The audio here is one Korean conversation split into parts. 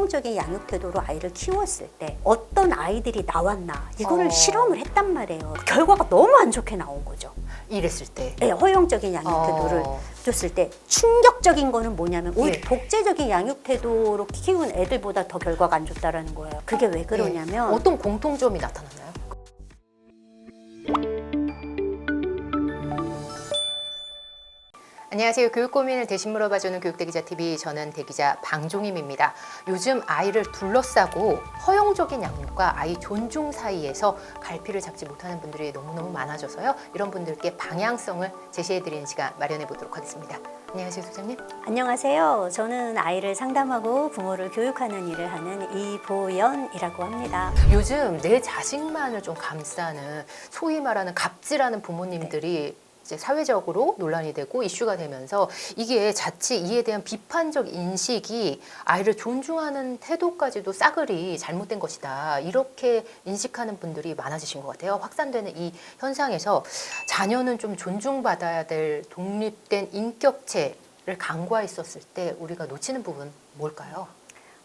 허용적인 양육 태도로 아이를 키웠을 때 어떤 아이들이 나왔나 이거를 실험을 했단 말이에요. 결과가 너무 안 좋게 나온 거죠. 이랬을 때. 네, 허용적인 양육 태도를 줬을 때 충격적인 거는 뭐냐면 오히려 예. 독재적인 양육 태도로 키운 애들보다 더 결과가 안 좋다라는 거예요. 그게 왜 그러냐면 어떤 공통점이 나타났나요? 안녕하세요. 교육 고민을 대신 물어봐주는 교육대기자TV, 저는 대기자 방종임입니다. 요즘 아이를 둘러싸고 허용적인 양육과 아이 존중 사이에서 갈피를 잡지 못하는 분들이 너무너무 많아져서요. 이런 분들께 방향성을 제시해드리는 시간 마련해 보도록 하겠습니다. 안녕하세요, 소장님. 안녕하세요. 저는 아이를 상담하고 부모를 교육하는 일을 하는 이보연이라고 합니다. 요즘 내 자식만을 좀 감싸는 소위 말하는 갑질하는 부모님들이 이제 사회적으로 논란이 되고 이슈가 되면서 이게 자칫 이에 대한 비판적 인식이 아이를 존중하는 태도까지도 싸그리 잘못된 것이다, 이렇게 인식하는 분들이 많아지신 것 같아요. 확산되는 이 현상에서 자녀는 좀 존중받아야 될 독립된 인격체를 강구했었을 때 우리가 놓치는 부분 뭘까요?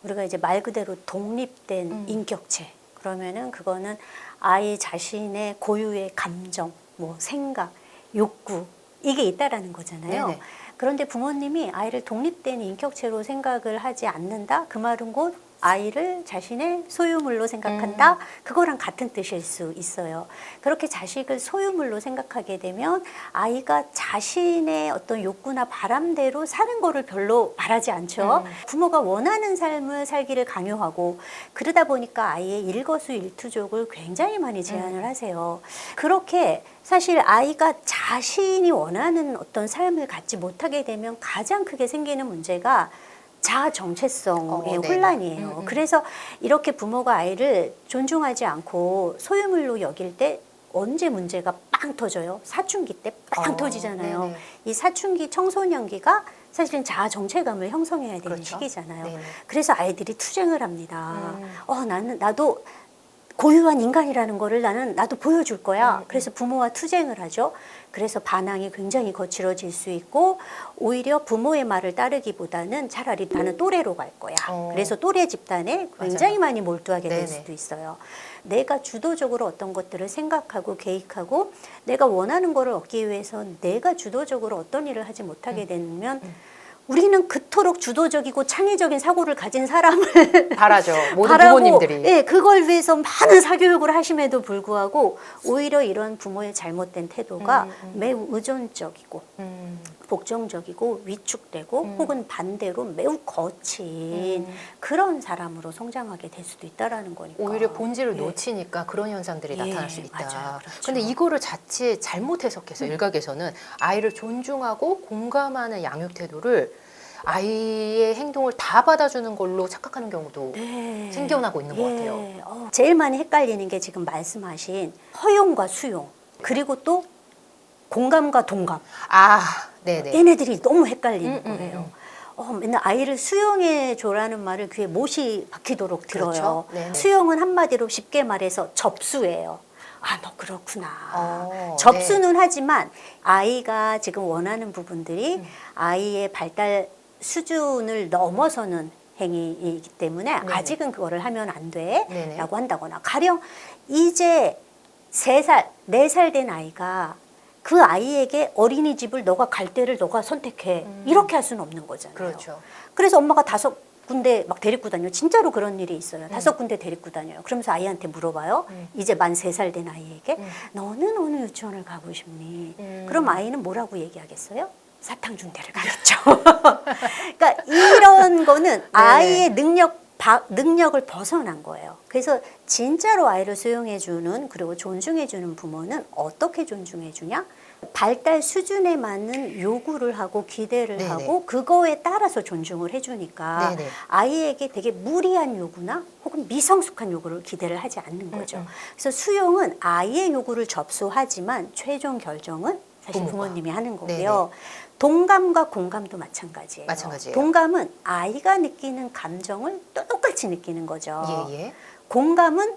우리가 이제 말 그대로 독립된 인격체, 그러면은 그거는 아이 자신의 고유의 감정, 뭐 생각, 욕구, 이게 있다라는 거잖아요. 네네. 그런데 부모님이 아이를 독립된 인격체로 생각을 하지 않는다? 그 말은 곧 아이를 자신의 소유물로 생각한다? 그거랑 같은 뜻일 수 있어요. 그렇게 자식을 소유물로 생각하게 되면 아이가 자신의 어떤 욕구나 바람대로 사는 거를 별로 바라지 않죠. 부모가 원하는 삶을 살기를 강요하고, 그러다 보니까 아이의 일거수일투족을 굉장히 많이 제한을 하세요. 그렇게 사실 아이가 자신이 원하는 어떤 삶을 갖지 못하게 되면 가장 크게 생기는 문제가 자아 정체성의 혼란이에요. 그래서 이렇게 부모가 아이를 존중하지 않고 소유물로 여길 때 언제 문제가 빵 터져요? 사춘기 때 빵 터지잖아요. 네네. 이 사춘기 청소년기가 사실은 자아 정체감을 형성해야 되는 그렇죠. 시기잖아요. 네네. 그래서 아이들이 투쟁을 합니다. 나도 고유한 인간이라는 거를 나도 보여줄 거야. 그래서 부모와 투쟁을 하죠. 그래서 반항이 굉장히 거칠어질 수 있고, 오히려 부모의 말을 따르기보다는 차라리 나는 또래로 갈 거야. 그래서 또래 집단에 굉장히 많이 몰두하게 될 수도 있어요. 내가 주도적으로 어떤 것들을 생각하고 계획하고 내가 원하는 거를 얻기 위해서 내가 주도적으로 어떤 일을 하지 못하게 되면 우리는 그토록 주도적이고 창의적인 사고를 가진 사람을 바라죠. 모든 바라고, 부모님들이. 예, 그걸 위해서 많은 사교육을 하심에도 불구하고 오히려 이런 부모의 잘못된 태도가 매우 의존적이고 복종적이고 위축되고 혹은 반대로 매우 거친 그런 사람으로 성장하게 될 수도 있다라는 거니까. 오히려 본질을 예. 놓치니까 그런 현상들이 예, 나타날 수 있다. 맞아요. 그렇죠. 근데 이거를 자칫 잘못 해석해서 일각에서는 아이를 존중하고 공감하는 양육 태도를 아이의 행동을 다 받아주는 걸로 착각하는 경우도 생겨나고 있는 것 같아요. 제일 많이 헷갈리는 게 지금 말씀하신 허용과 수용, 그리고 또 공감과 동감. 네네. 얘네들이 너무 헷갈리는 거예요. 맨날 아이를 수용해 줘라는 말을 귀에 못이 박히도록 들어요. 그렇죠? 네네. 수용은 한마디로 쉽게 말해서 접수예요. 너 그렇구나. 네. 접수는 하지만 아이가 지금 원하는 부분들이 아이의 발달 수준을 넘어서는 행위이기 때문에 아직은 그거를 하면 안 돼 라고 한다거나, 가령 이제 3살, 4살 된 아이가 그 아이에게 어린이집을 너가 갈 때를 너가 선택해, 이렇게 할 수는 없는 거잖아요. 그렇죠. 그래서 엄마가 5군데 막 데리고 다녀요. 진짜로 그런 일이 있어요. 5군데 데리고 다녀요. 그러면서 아이한테 물어봐요. 이제 만 3살 된 아이에게 너는 어느 유치원을 가고 싶니? 그럼 아이는 뭐라고 얘기하겠어요? 사탕 준 데를 가겠죠. 그러니까 이런 거는 아이의 능력을 벗어난 거예요. 그래서 진짜로 아이를 수용해주는, 그리고 존중해주는 부모는 어떻게 존중해주냐? 발달 수준에 맞는 요구를 하고 기대를 하고 그거에 따라서 존중을 해주니까 아이에게 되게 무리한 요구나 혹은 미성숙한 요구를 기대를 하지 않는 거죠. 그래서 수용은 아이의 요구를 접수하지만 최종 결정은 사실 부모님이 하는 거고요. 동감과 공감도 마찬가지예요. 동감은 아이가 느끼는 감정을 똑같이 느끼는 거죠. 공감은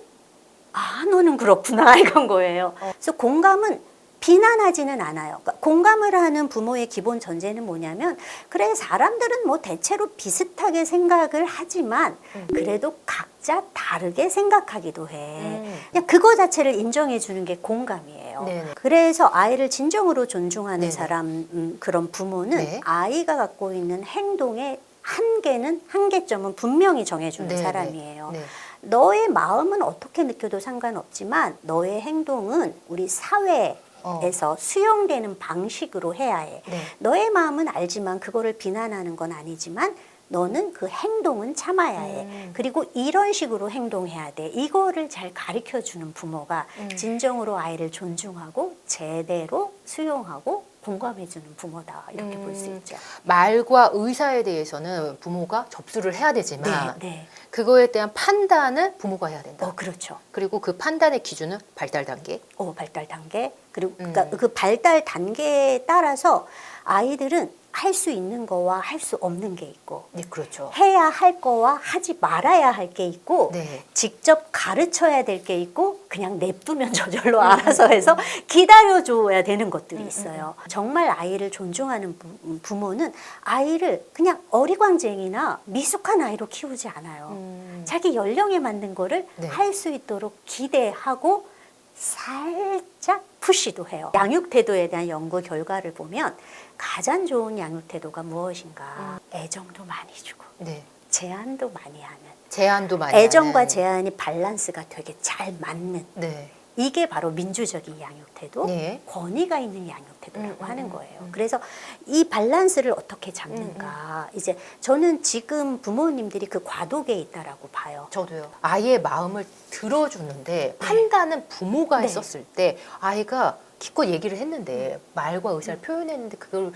너는 그렇구나 이건 거예요. 그래서 공감은 비난하지는 않아요. 그러니까 공감을 하는 부모의 기본 전제는 뭐냐면 그래 사람들은 뭐 대체로 비슷하게 생각을 하지만 그래도 각자 다르게 생각하기도 해. 그냥 그거 자체를 인정해 주는 게 공감이에요. 네네. 그래서 아이를 진정으로 존중하는 네네. 사람 그런 부모는 네. 아이가 갖고 있는 행동의 한계점은 분명히 정해주는 네네. 사람이에요. 네. 너의 마음은 어떻게 느껴도 상관없지만 너의 행동은 우리 사회에서 수용되는 방식으로 해야 해. 네. 너의 마음은 알지만 그거를 비난하는 건 아니지만 너는 그 행동은 참아야 해. 그리고 이런 식으로 행동해야 돼. 이거를 잘 가르쳐 주는 부모가 진정으로 아이를 존중하고 제대로 수용하고 공감해 주는 부모다. 이렇게 볼 수 있죠. 말과 의사에 대해서는 부모가 접수를 해야 되지만 네. 그거에 대한 판단은 부모가 해야 된다. 그렇죠. 그리고 그 판단의 기준은 발달 단계. 발달 단계. 그리고 그러니까 그 발달 단계에 따라서 아이들은 할 수 있는 거와 할 수 없는 게 있고 네, 그렇죠. 해야 할 거와 하지 말아야 할 게 있고 네. 직접 가르쳐야 될 게 있고 그냥 냅두면 저절로 알아서 해서 기다려줘야 되는 것들이 있어요. 정말 아이를 존중하는 부모는 아이를 그냥 어리광쟁이나 미숙한 아이로 키우지 않아요. 자기 연령에 맞는 거를 네. 할 수 있도록 기대하고 살짝 푸시도 해요. 양육 태도에 대한 연구 결과를 보면 가장 좋은 양육 태도가 무엇인가? 애정도 많이 주고 네. 제한도 많이 하는. 제한도 많이 애정과 하는. 제한이 밸런스가 되게 잘 맞는. 네. 이게 바로 민주적인 양육 태도, 네. 권위가 있는 양육 태도라고 하는 거예요. 그래서 이 밸런스를 어떻게 잡는가? 이제 저는 지금 부모님들이 그 과도기에 있다라고 봐요. 저도요. 아이의 마음을 들어주는데 판단은 부모가 네. 했었을 때 아이가 기껏 얘기를 했는데 말과 의사를 표현했는데 그걸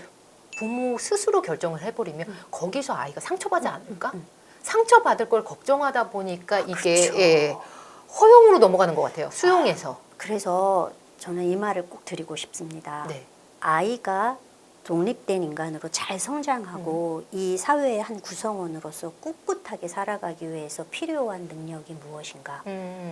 부모 스스로 결정을 해버리면 거기서 아이가 상처받지 않을까? 상처받을 걸 걱정하다 보니까 이게 그렇죠. 예, 허용으로 넘어가는 것 같아요. 수용해서. 그래서 저는 이 말을 꼭 드리고 싶습니다. 네. 아이가 독립된 인간으로 잘 성장하고 이 사회의 한 구성원으로서 꿋꿋하게 살아가기 위해서 필요한 능력이 무엇인가?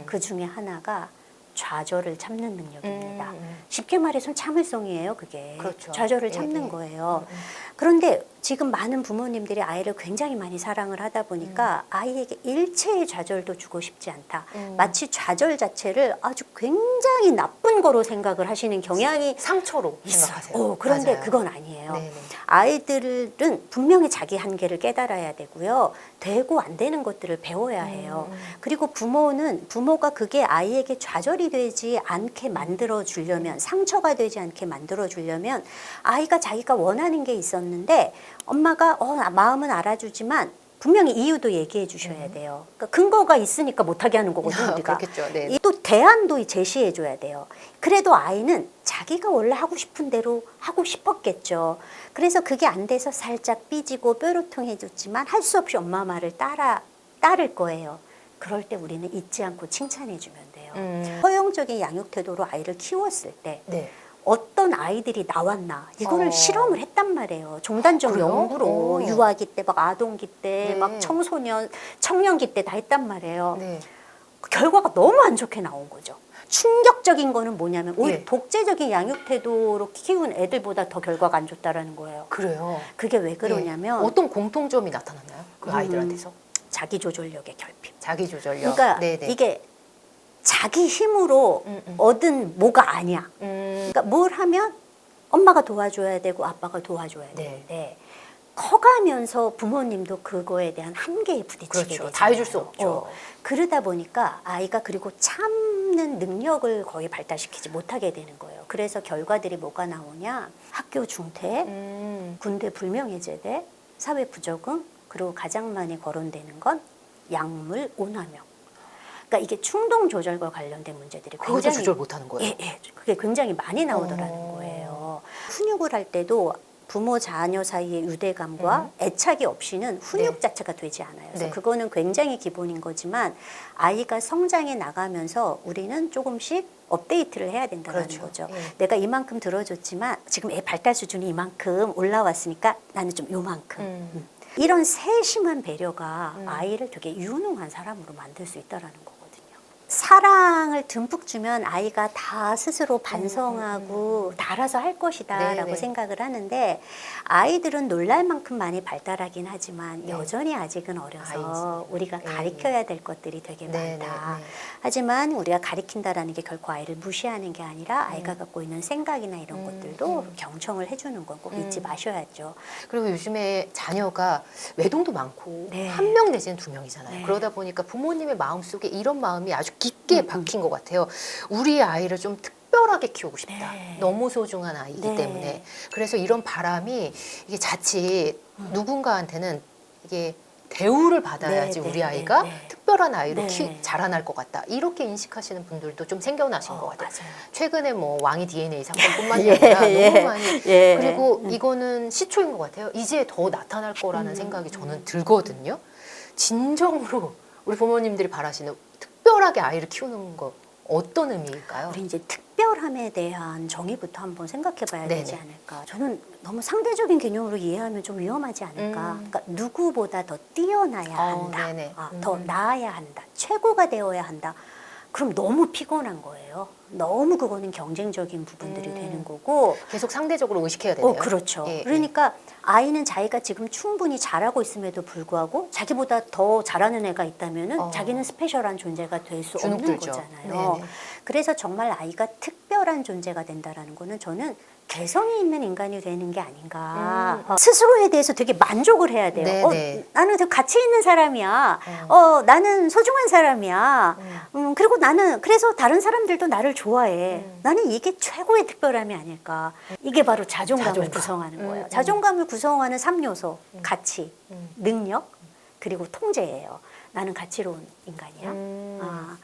그 중에 하나가 좌절을 참는 능력입니다. 쉽게 말해서 참을성이에요, 그게. 그렇죠. 좌절을 예, 참는 예. 거예요. 그런데 지금 많은 부모님들이 아이를 굉장히 많이 사랑을 하다 보니까 아이에게 일체의 좌절도 주고 싶지 않다. 마치 좌절 자체를 아주 굉장히 나쁜 거로 생각을 하시는 경향이 상처로 있어요. 생각하세요. 그런데 맞아요. 그건 아니에요. 네네. 아이들은 분명히 자기 한계를 깨달아야 되고요. 되고 안 되는 것들을 배워야 해요. 그리고 부모가 그게 아이에게 좌절이 되지 않게 만들어 주려면, 상처가 되지 않게 만들어 주려면 아이가 자기가 원하는 게 있었는데 엄마가 마음은 알아주지만 분명히 이유도 얘기해 주셔야 돼요. 그러니까 근거가 있으니까 못하게 하는 거거든요, 우리가. 그렇겠죠. 네. 또 대안도 제시해 줘야 돼요. 그래도 아이는 자기가 원래 하고 싶은 대로 하고 싶었겠죠. 그래서 그게 안 돼서 살짝 삐지고 뾰루통해 줬지만 할 수 없이 엄마 말을 따를 거예요. 그럴 때 우리는 잊지 않고 칭찬해 주면 돼요. 허용적인 양육 태도로 아이를 키웠을 때 네. 어떤 아이들이 나왔나 이거를 실험을 했단 말이에요. 종단적 그래요? 연구로 유아기 때 막 아동기 때 네. 막 청년기 때 다 했단 말이에요. 네. 그 결과가 너무 안 좋게 나온 거죠. 충격적인 거는 뭐냐면 오히려 네. 독재적인 양육 태도로 키운 애들보다 더 결과가 안 좋다라는 거예요. 그래요. 그게 왜 그러냐면 어떤 공통점이 나타났나요? 그 아이들한테서? 자기 조절력의 결핍. 자기 조절력. 그러니까 네네. 이게 자기 힘으로 얻은 뭐가 아니야. 그러니까 뭘 하면 엄마가 도와줘야 되고 아빠가 도와줘야 네. 되는데 커가면서 부모님도 그거에 대한 한계에 부딪히게 그렇죠. 되잖아요. 다 해줄 수 없죠. 그러다 보니까 아이가 그리고 참는 능력을 거의 발달시키지 못하게 되는 거예요. 그래서 결과들이 뭐가 나오냐. 학교 중퇴, 군대 불명예제대, 사회 부적응, 그리고 가장 많이 거론되는 건 약물 오남용. 그러니까 이게 충동 조절과 관련된 문제들이 그것도 굉장히 조절 못하는 거예요. 예, 그게 굉장히 많이 나오더라는 거예요. 훈육을 할 때도 부모 자녀 사이의 유대감과 애착이 없이는 훈육 네. 자체가 되지 않아요. 그래서 네. 그거는 굉장히 기본인 거지만 아이가 성장해 나가면서 우리는 조금씩 업데이트를 해야 된다는 그렇죠. 거죠. 예. 내가 이만큼 들어줬지만 지금 애 발달 수준이 이만큼 올라왔으니까 나는 좀 요만큼. 이런 세심한 배려가 아이를 되게 유능한 사람으로 만들 수 있다는 거거든요. 사랑을 듬뿍 주면 아이가 다 스스로 반성하고 다 알아서 할 것이다라고 네네. 생각을 하는데 아이들은 놀랄 만큼 많이 발달하긴 하지만 네. 여전히 아직은 어려서 아이지. 우리가 네. 가르쳐야 될 것들이 되게 네네. 많다. 네. 하지만 우리가 가르친다라는 게 결코 아이를 무시하는 게 아니라 아이가 갖고 있는 생각이나 이런 것들도 경청을 해주는 건 꼭 잊지 마셔야죠. 그리고 요즘에 자녀가 외동도 많고 네. 한 명 내지는 두 명이잖아요. 네. 그러다 보니까 부모님의 마음속에 이런 마음이 아주 깊게 박힌 것 같아요. 우리 아이를 좀 특별하게 키우고 싶다. 네. 너무 소중한 아이이기 네. 때문에. 그래서 이런 바람이 이게 자칫 누군가한테는 이게 대우를 받아야지 네, 우리 네, 아이가 네, 네. 특별한 아이로 네. 자라날 것 같다. 이렇게 인식하시는 분들도 좀 생겨나신 것 같아요. 맞아요. 최근에 뭐 왕이 DNA 사건뿐만이 예, 아니라 예, 너무 많이 예. 그리고 이거는 시초인 것 같아요. 이제 더 나타날 거라는 생각이 저는 들거든요. 진정으로 우리 부모님들이 바라시는 특별하게 아이를 키우는 거 어떤 의미일까요? 우리 이제 특별함에 대한 정의부터 한번 생각해 봐야 되지 네네. 않을까. 저는 너무 상대적인 개념으로 이해하면 좀 위험하지 않을까. 그러니까 누구보다 더 뛰어나야 한다. 네네. 더 나아야 한다. 최고가 되어야 한다. 그럼 너무 피곤한 거예요. 너무 그거는 경쟁적인 부분들이 되는 거고. 계속 상대적으로 의식해야 되네요. 그렇죠. 예, 그러니까 아이는 자기가 지금 충분히 잘하고 있음에도 불구하고 자기보다 더 잘하는 애가 있다면은 자기는 스페셜한 존재가 될 수 없는 주눅들죠. 거잖아요. 네네. 그래서 정말 아이가 특별한 존재가 된다라는 거는 저는 개성이 있는 인간이 되는 게 아닌가. 스스로에 대해서 되게 만족을 해야 돼요. 네네. 나는 되게 가치 있는 사람이야. 나는 소중한 사람이야. 그리고 나는 그래서 다른 사람들도 나를 좋아해. 나는 이게 최고의 특별함이 아닐까. 이게 바로 자존감을 자존감. 구성하는 거예요. 자존감을 구성하는 3요소. 가치, 능력, 그리고 통제예요. 나는 가치로운 인간이야.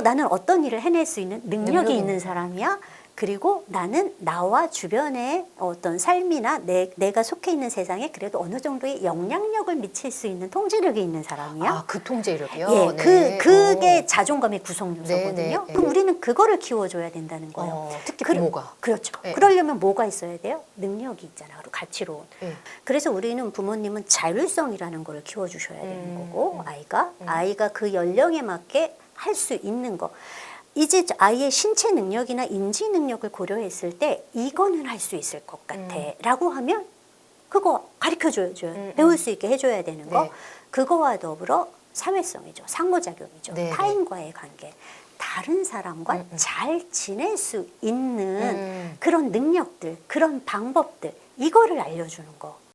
나는 어떤 일을 해낼 수 있는 능력이 있는 사람이야. 그리고 나는 나와 주변의 어떤 삶이나 내가 속해 있는 세상에 그래도 어느 정도의 영향력을 미칠 수 있는 통제력이 있는 사람이야. 아, 그 통제력이요? 예, 네. 그게 자존감의 구성 요소거든요. 네, 네. 그럼 우리는 그거를 키워줘야 된다는 거예요. 특히 부모가. 그렇죠. 네. 그러려면 뭐가 있어야 돼요? 능력이 있잖아요. 그리고 가치로운. 네. 그래서 우리는 부모님은 자율성이라는 걸 키워주셔야 되는 거고 아이가 그 연령에 맞게 할 수 있는 거. 이제 아이의 신체 능력이나 인지 능력을 고려했을 때 이거는 할 수 있을 것 같아 라고 하면 그거 가르쳐줘요. 배울 수 있게 해줘야 되는 거. 네. 그거와 더불어 사회성이죠. 상호작용이죠. 네, 타인과의 관계. 다른 사람과 잘 지낼 수 있는 그런 능력들, 그런 방법들 이거를 알려주는 거.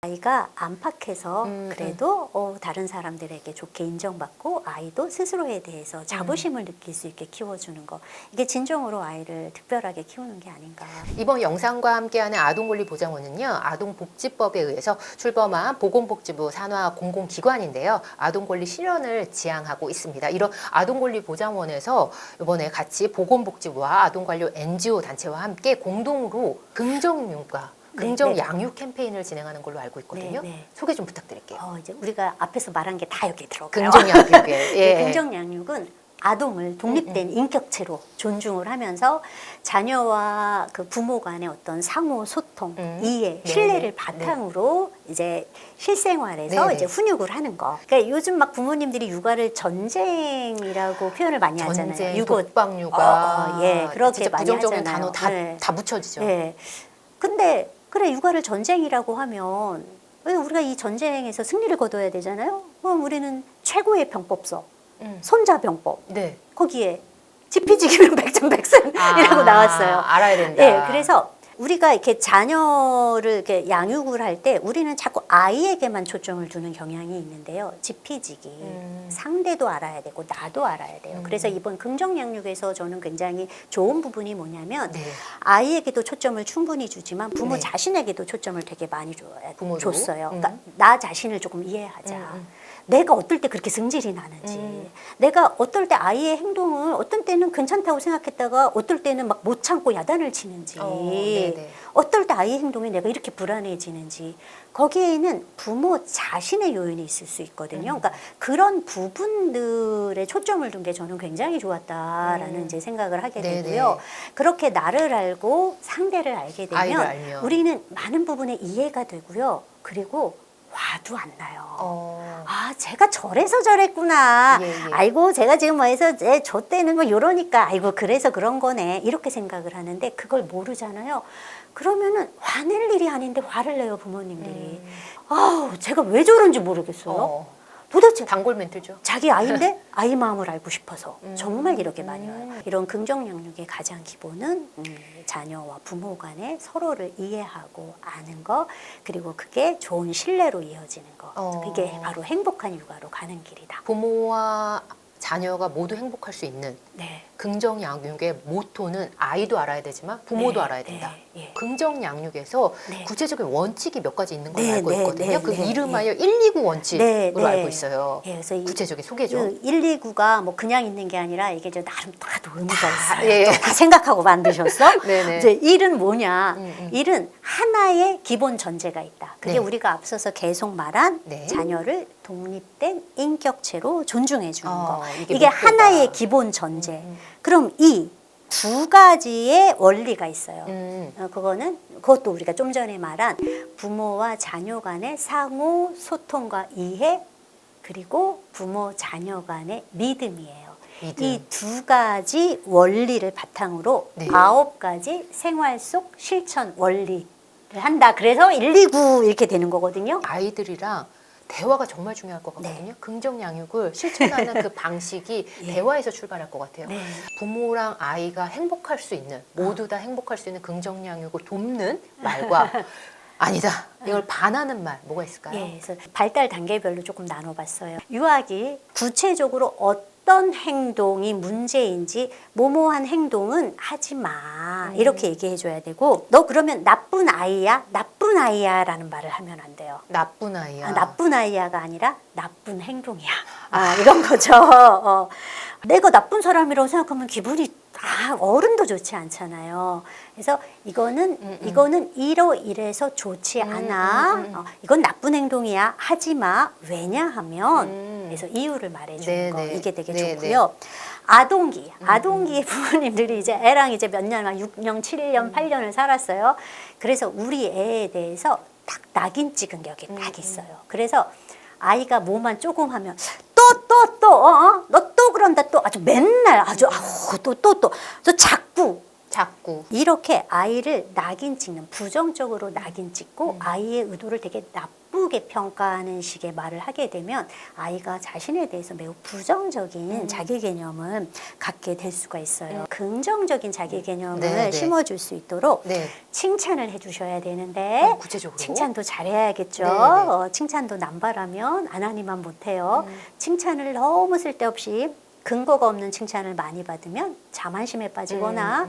아이가 안팎에서 그래도 다른 사람들에게 좋게 인정받고 아이도 스스로에 대해서 자부심을 느낄 수 있게 키워주는 거. 이게 진정으로 아이를 특별하게 키우는 게 아닌가. 이번 영상과 함께하는 아동권리보장원은요, 아동복지법에 의해서 출범한 보건복지부 산하 공공기관인데요, 아동권리 실현을 지향하고 있습니다. 이런 아동권리보장원에서 이번에 같이 보건복지부와 아동관련 NGO 단체와 함께 공동으로 긍정육아 긍정 양육 캠페인을 진행하는 걸로 알고 있거든요. 소개 좀 부탁드릴게요. 이제 우리가 앞에서 말한 게 다 여기 들어가요. 긍정 양육에. 예. 긍정 양육은 아동을 독립된 인격체로 존중을 하면서 자녀와 그 부모 간의 어떤 상호 소통, 이해, 신뢰를 바탕으로 이제 실생활에서 이제 훈육을 하는 거. 그러니까 요즘 막 부모님들이 육아를 전쟁이라고 표현을 많이 하잖아요. 전쟁, 독박 육아. 예, 그렇게 진짜 많이 부정적인 하잖아요. 단어 다 붙여지죠. 네. 근데 그래 육아를 전쟁이라고 하면 왜 우리가 이 전쟁에서 승리를 거둬야 되잖아요. 그럼 우리는 최고의 병법서 손자병법 네. 거기에 지피지기면 백전백승이라고 나왔어요. 알아야 된다. 네, 그래서 우리가 이렇게 자녀를 이렇게 양육을 할 때 우리는 자꾸 아이에게만 초점을 두는 경향이 있는데요. 지피지기 상대도 알아야 되고 나도 알아야 돼요. 그래서 이번 긍정 양육에서 저는 굉장히 좋은 부분이 뭐냐면 아이에게도 초점을 충분히 주지만 부모 자신에게도 초점을 되게 많이 줬어요. 그러니까 나 자신을 조금 이해하자. 내가 어떨 때 그렇게 승질이 나는지, 내가 어떨 때 아이의 행동을 어떤 때는 괜찮다고 생각했다가 어떨 때는 막 못 참고 야단을 치는지, 어떨 때 아이의 행동에 내가 이렇게 불안해지는지, 거기에는 부모 자신의 요인이 있을 수 있거든요. 그러니까 그런 부분들에 초점을 둔 게 저는 굉장히 좋았다라는 이제 생각을 하게 되고요. 그렇게 나를 알고 상대를 알게 되면 우리는 많은 부분에 이해가 되고요. 그리고 화도 안 나요. 어. 아, 제가 저래서 저랬구나. 예, 예. 아이고, 제가 지금 뭐 해서 저 때는 뭐 이러니까, 아이고, 그래서 그런 거네. 이렇게 생각을 하는데 그걸 모르잖아요. 그러면은 화낼 일이 아닌데 화를 내요, 부모님들이. 아우, 제가 왜 저런지 모르겠어요. 어. 도대체 단골 멘트죠. 자기 아이인데 아이 마음을 알고 싶어서 정말 이렇게 많이 와요. 이런 긍정 양육의 가장 기본은 자녀와 부모 간에 서로를 이해하고 아는 거, 그리고 그게 좋은 신뢰로 이어지는 거. 그게 바로 행복한 육아로 가는 길이다. 부모와 자녀가 모두 행복할 수 있는 네. 긍정 양육의 모토는 아이도 알아야 되지만 부모도 네, 알아야 된다. 네, 예. 긍정 양육에서 네. 구체적인 원칙이 몇 가지 있는 걸로 네, 알고 네, 있거든요. 네, 그 네, 이름하여 네. 129 원칙으로 네, 네. 알고 있어요. 예, 그래서 구체적인 소개 좀. 그 129가 뭐 그냥 있는 게 아니라 이게 저 나름 다도 의미가 있어요. 예. 또 다 생각하고 만드셨어? 네네. 이제 1은 뭐냐? 음. 1은 하나의 기본 전제가 있다. 그게 네. 우리가 앞서서 계속 말한 네. 자녀를 독립된 인격체로 존중해 주는 거. 이게 이게 목표다. 하나의 기본 전제. 그럼 이 두 가지의 원리가 있어요. 그것도 우리가 좀 전에 말한 부모와 자녀 간의 상호 소통과 이해, 그리고 부모 자녀 간의 믿음이에요. 믿음. 이 두 가지 원리를 바탕으로 네. 9가지 생활 속 실천 원리를 한다. 그래서 129 이렇게 되는 거거든요. 아이들이랑 대화가 정말 중요할 것 같거든요. 네. 긍정 양육을 실천하는 그 방식이 예. 대화에서 출발할 것 같아요. 네. 부모랑 아이가 행복할 수 있는, 모두 다 행복할 수 있는 긍정 양육을 돕는 말과 아니다, 이걸 반하는 말, 뭐가 있을까요? 예, 그래서 발달 단계별로 조금 나눠봤어요. 유아기 구체적으로 어떤 행동이 문제인지, 뭐뭐한 행동은 하지 마 이렇게 얘기해줘야 되고, 너 그러면 나쁜 아이야? 나쁜 아이야 라는 말을 하면 안 돼요. 나쁜 아이야. 나쁜 아이야가 아니라 나쁜 행동이야. 이런 거죠. 내가 나쁜 사람이라고 생각하면 기분이 어른도 좋지 않잖아요. 그래서 이거는 이러이래서 좋지 않아. 이건 나쁜 행동이야. 하지 마. 왜냐하면 그래서 이유를 말해주는 거, 이게 되게 좋고요. 아동기의 부모님들이 이제 애랑 이제 몇 년, 막 6년, 7년, 8년을 살았어요. 그래서 우리 애에 대해서 딱 낙인 찍은 게 여기 딱 있어요. 그래서 아이가 뭐만 조금 하면 너 또 그런다, 또 아주 맨날 아주 또 자꾸 이렇게 아이를 낙인 찍는, 부정적으로 낙인 찍고 아이의 의도를 되게 나쁘게 평가하는 식의 말을 하게 되면 아이가 자신에 대해서 매우 부정적인 자기 개념을 갖게 될 수가 있어요. 긍정적인 자기 개념을 네. 심어줄 수 있도록 네. 칭찬을 해주셔야 되는데 구체적으로 칭찬도 잘해야겠죠. 네. 칭찬도 남발하면 안 하니만 못해요. 칭찬을 너무 쓸데없이 근거가 없는 칭찬을 많이 받으면 자만심에 빠지거나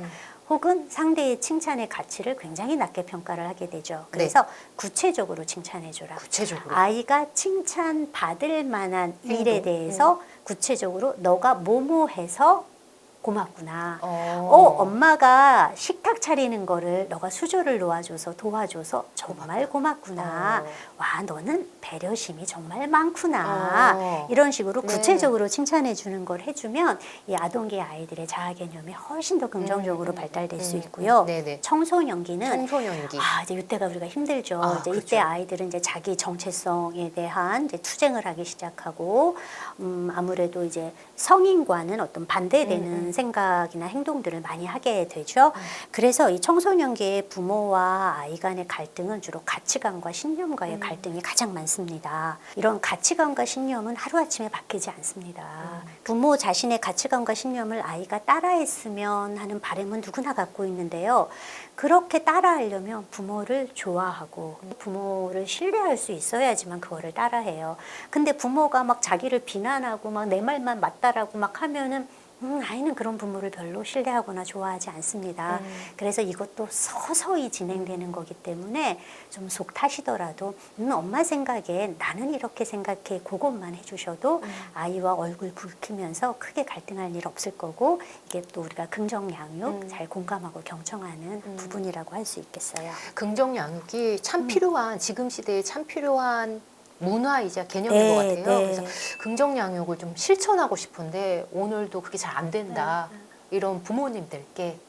혹은 상대의 칭찬의 가치를 굉장히 낮게 평가를 하게 되죠. 그래서 구체적으로 칭찬해줘라. 구체적으로. 아이가 칭찬받을 만한 일에 대해서 구체적으로 너가 뭐뭐해서 고맙구나. 엄마가 식탁 차리는 거를 너가 수저를 놓아줘서 도와줘서 정말 고맙구나. 와, 너는 배려심이 정말 많구나. 이런 식으로 구체적으로 칭찬해 주는 걸 해주면 이 아동기 아이들의 자아 개념이 훨씬 더 긍정적으로 발달될 수 있고요. 네네. 청소년기는 청소년기. 이제 이때가 우리가 힘들죠. 이제 그렇죠. 이때 아이들은 이제 자기 정체성에 대한 이제 투쟁을 하기 시작하고, 아무래도 이제 성인과는 어떤 반대되는 생각이나 행동들을 많이 하게 되죠. 그래서 이 청소년기의 부모와 아이 간의 갈등은 주로 가치관과 신념과의 갈등이 가장 많습니다. 이런 가치관과 신념은 하루아침에 바뀌지 않습니다. 부모 자신의 가치관과 신념을 아이가 따라했으면 하는 바람은 누구나 갖고 있는데요. 그렇게 따라하려면 부모를 좋아하고 부모를 신뢰할 수 있어야지만 그거를 따라해요. 근데 부모가 막 자기를 비난하고 막 내 말만 맞다라고 막 하면은 아이는 그런 부모를 별로 신뢰하거나 좋아하지 않습니다. 그래서 이것도 서서히 진행되는 거기 때문에 좀 속 타시더라도 엄마 생각에 나는 이렇게 생각해, 그것만 해주셔도 아이와 얼굴 붉히면서 크게 갈등할 일 없을 거고, 이게 또 우리가 긍정 양육 잘 공감하고 경청하는 부분이라고 할 수 있겠어요. 긍정 양육이 참 필요한, 지금 시대에 참 필요한 문화이자 개념인 네, 것 같아요. 네. 그래서 긍정 양육을 좀 실천하고 싶은데 오늘도 그게 잘 안 된다. 이런 부모님들께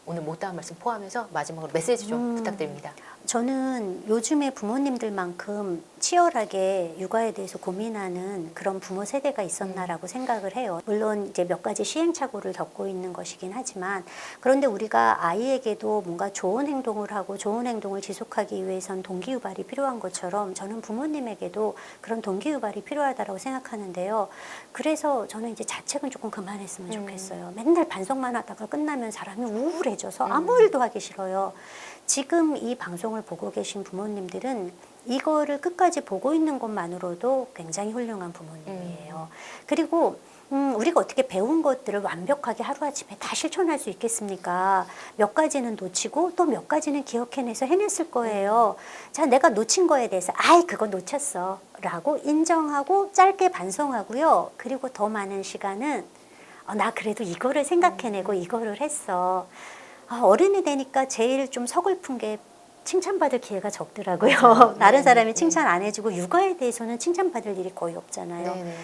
오늘 못다한 말씀 포함해서 마지막으로 메시지 좀 부탁드립니다. 저는 요즘의 부모님들만큼 치열하게 육아에 대해서 고민하는 그런 부모 세대가 있었나라고 생각을 해요. 물론 이제 몇 가지 시행착오를 겪고 있는 것이긴 하지만 그런데 우리가 아이에게도 뭔가 좋은 행동을 하고 좋은 행동을 지속하기 위해선 동기유발이 필요한 것처럼 저는 부모님에게도 그런 동기유발이 필요하다고 생각하는데요. 그래서 저는 이제 자책은 조금 그만했으면 좋겠어요. 맨날 반성만 하다가 끝나면 사람이 우울해져서 아무 일도 하기 싫어요. 지금 이 방송을 보고 계신 부모님들은 이거를 끝까지 보고 있는 것만으로도 굉장히 훌륭한 부모님이에요. 그리고 우리가 어떻게 배운 것들을 완벽하게 하루아침에 다 실천할 수 있겠습니까? 몇 가지는 놓치고 또 몇 가지는 기억해내서 해냈을 거예요. 자, 내가 놓친 거에 대해서 아이 그거 놓쳤어 라고 인정하고 짧게 반성하고요. 그리고 더 많은 시간은 나 그래도 이거를 생각해내고 이거를 했어. 어른이 되니까 제일 좀 서글픈 게 칭찬받을 기회가 적더라고요. 다른 사람이 칭찬 안 해주고 육아에 대해서는 칭찬받을 일이 거의 없잖아요. 네네.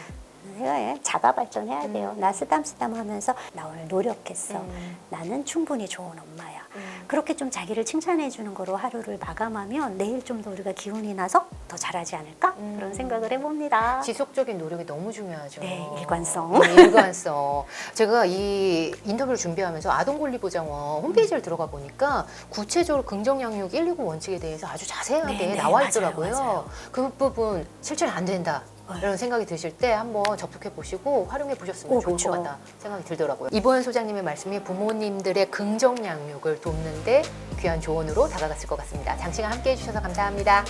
내가 자가 발전해야 돼요. 나 쓰담쓰담 하면서 나 오늘 노력했어. 나는 충분히 좋은 엄마야. 그렇게 좀 자기를 칭찬해 주는 거로 하루를 마감하면 내일 좀 더 우리가 기운이 나서 더 잘하지 않을까? 그런 생각을 해봅니다. 지속적인 노력이 너무 중요하죠. 네, 일관성. 네, 일관성. 제가 이 인터뷰를 준비하면서 아동권리보장원 홈페이지를 들어가 보니까 구체적으로 긍정양육 119 원칙에 대해서 아주 자세하게 네, 네, 나와 맞아요, 있더라고요. 맞아요. 그 부분 실천이 안 된다. 이런 생각이 드실 때 한번 접촉해 보시고 활용해 보셨으면 좋을 그쵸. 것 같다 생각이 들더라고요. 이보현 소장님의 말씀이 부모님들의 긍정 양육을 돕는데 귀한 조언으로 다가갔을 것 같습니다. 장시간 함께 해주셔서 감사합니다.